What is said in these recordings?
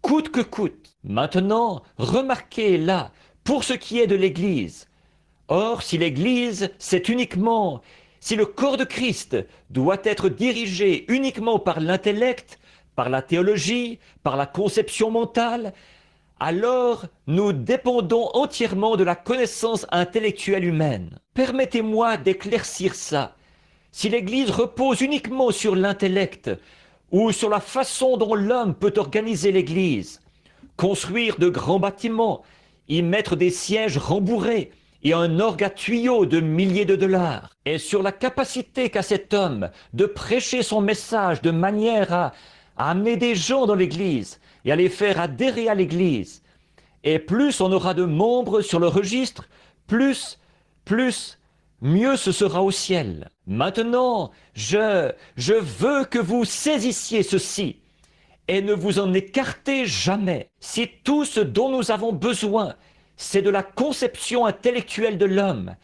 coûte que coûte. Maintenant, remarquez là, pour ce qui est de l'Église. Or, si l'Église, c'est uniquement, si le corps de Christ doit être dirigé uniquement par l'intellect, par la théologie, par la conception mentale, alors nous dépendons entièrement de la connaissance intellectuelle humaine. Permettez-moi d'éclaircir ça. Si l'Église repose uniquement sur l'intellect ou sur la façon dont l'homme peut organiser l'Église, construire de grands bâtiments, y mettre des sièges rembourrés et un orgue à tuyaux de milliers de dollars, et sur la capacité qu'a cet homme de prêcher son message de manière à amener des gens dans l'Église et à les faire adhérer à l'Église, et plus on aura de membres sur le registre, plus, mieux ce sera au ciel. Maintenant, je veux que vous saisissiez ceci et ne vous en écartez jamais. Si tout ce dont nous avons besoin, c'est de la conception intellectuelle de l'homme,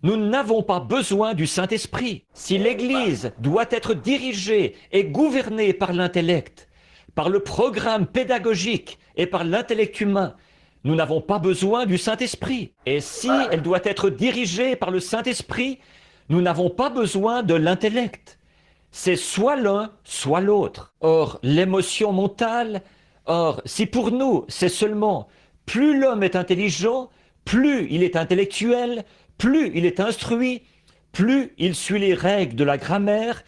nous n'avons pas besoin du Saint-Esprit. Si l'Église doit être dirigée et gouvernée par l'intellect, par le programme pédagogique et par l'intellect humain, nous n'avons pas besoin du Saint-Esprit. Et si elle doit être dirigée par le Saint-Esprit, nous n'avons pas besoin de l'intellect. C'est soit l'un, soit l'autre. Or, l'émotion mentale, si pour nous, c'est seulement plus l'homme est intelligent, plus il est intellectuel, plus il est instruit, plus il suit les règles de la grammaire,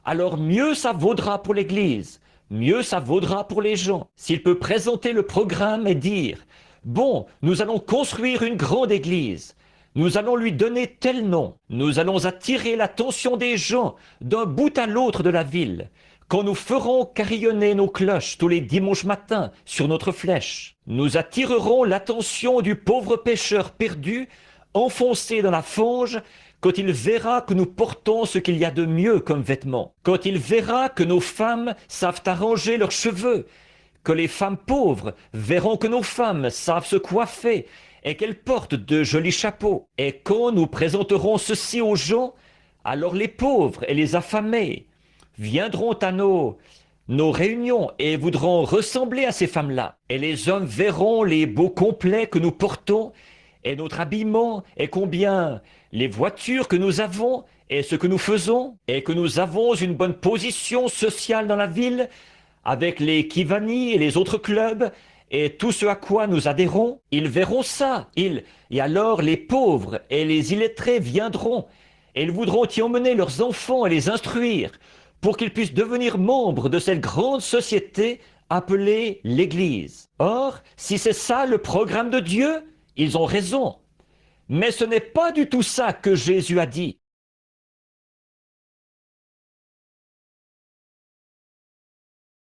alors mieux ça vaudra pour l'Église, mieux ça vaudra pour les gens. S'il peut présenter le programme et dire « Bon, nous allons construire une grande église, nous allons lui donner tel nom, nous allons attirer l'attention des gens d'un bout à l'autre de la ville, quand nous ferons carillonner nos cloches tous les dimanches matins sur notre flèche. Nous attirerons l'attention du pauvre pêcheur perdu, enfoncé dans la fange, quand il verra que nous portons ce qu'il y a de mieux comme vêtements, quand il verra que nos femmes savent arranger leurs cheveux, que les femmes pauvres verront que nos femmes savent se coiffer et qu'elles portent de jolis chapeaux. Et quand nous présenterons ceci aux gens, alors les pauvres et les affamés viendront à nos réunions et voudront ressembler à ces femmes-là. Et les hommes verront les beaux complets que nous portons et notre habillement et combien les voitures que nous avons et ce que nous faisons et que nous avons une bonne position sociale dans la ville avec les Kivani et les autres clubs et tout ce à quoi nous adhérons. Ils verront ça. Et alors les pauvres et les illettrés viendront et ils voudront y emmener leurs enfants et les instruire pour qu'ils puissent devenir membres de cette grande société appelée l'Église. Or, si c'est ça le programme de Dieu, ils ont raison. Mais ce n'est pas du tout ça que Jésus a dit.